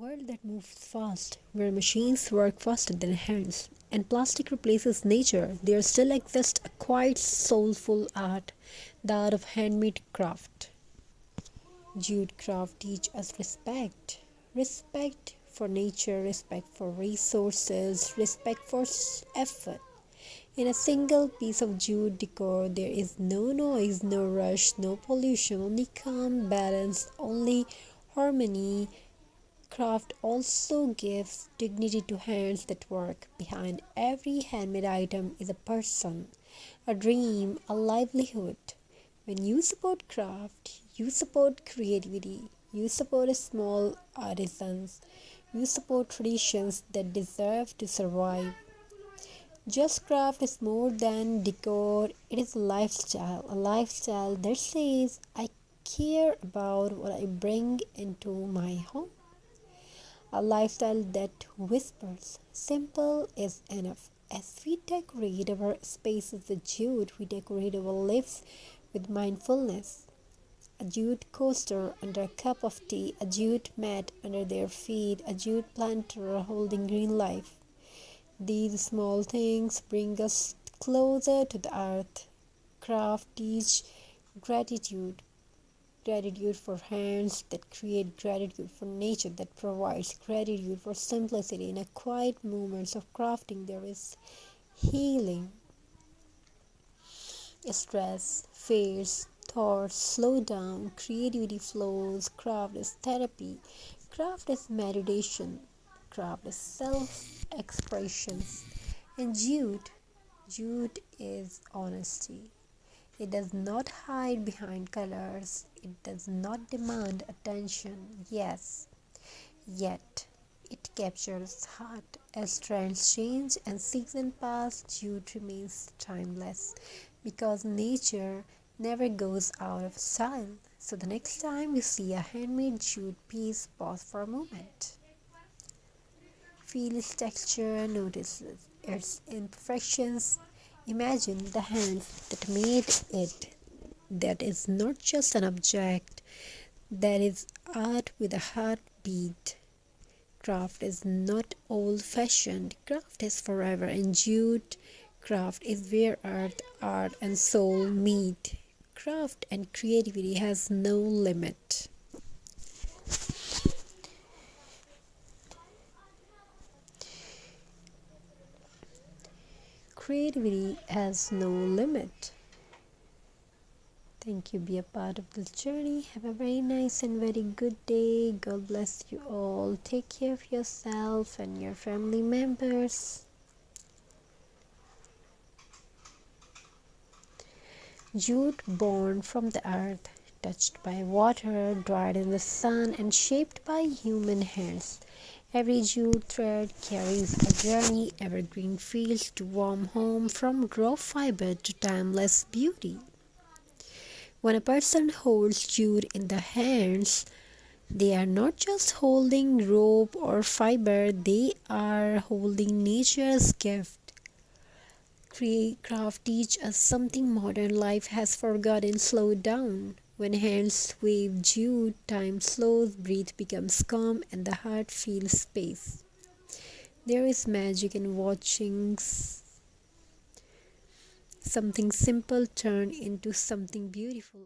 world that moves fast, where machines work faster than hands, and plastic replaces nature, there still exists a quiet, soulful art, the art of handmade craft. Jute craft teach us respect. Respect for nature, respect for resources, respect for effort. In a single piece of jute decor, there is no noise, no rush, no pollution, only calm, balance, only harmony. Craft also gives dignity to hands that work. Behind every handmade item is a person, a dream, a livelihood. When you support craft, you support creativity, you support small artisans, you support traditions that deserve to survive. Just craft is more than decor, it is a lifestyle that says, I care about what I bring into my home. A lifestyle that whispers, simple is enough. As we decorate our spaces with jute, we decorate our lives with mindfulness. A jute coaster under a cup of tea, a jute mat under their feet, a jute planter holding green life. These small things bring us closer to the earth. Craft teach gratitude. Gratitude for hands that create, gratitude for nature that provides, gratitude for simplicity. In a quiet moments of crafting, there is healing. Stress fades, thoughts slow down, creativity flows. Craft is therapy, craft is meditation, craft is self-expression. And jute is honesty. It does not hide behind colors. It does not demand attention. Yes, yet it captures heart. As trends change and seasons pass, jute remains timeless because nature never goes out of style. So the next time you see a handmade jute piece, pause for a moment. Feel its texture, notice its imperfections. Imagine the hands that made it. That is not just an object, that is art with a heartbeat. Craft is not old fashioned, craft is forever, and jute craft is where art, and soul meet. Craft and creativity has no limit. Creativity has no limit. Thank you. Be a part of this journey. Have a very nice and very good day. God bless you all. Take care of yourself and your family members. Jute born from the earth, touched by water, dried in the sun, and shaped by human hands. Every jute thread carries a journey, evergreen fields to warm home, from raw fiber to timeless beauty. When a person holds jute in the hands, they are not just holding rope or fiber, they are holding nature's gift. Craft teach us something modern life has forgotten. Slow down. When hands wave jute, time slows, breath becomes calm, and the heart feels space. There is magic in watching something simple turn into something beautiful.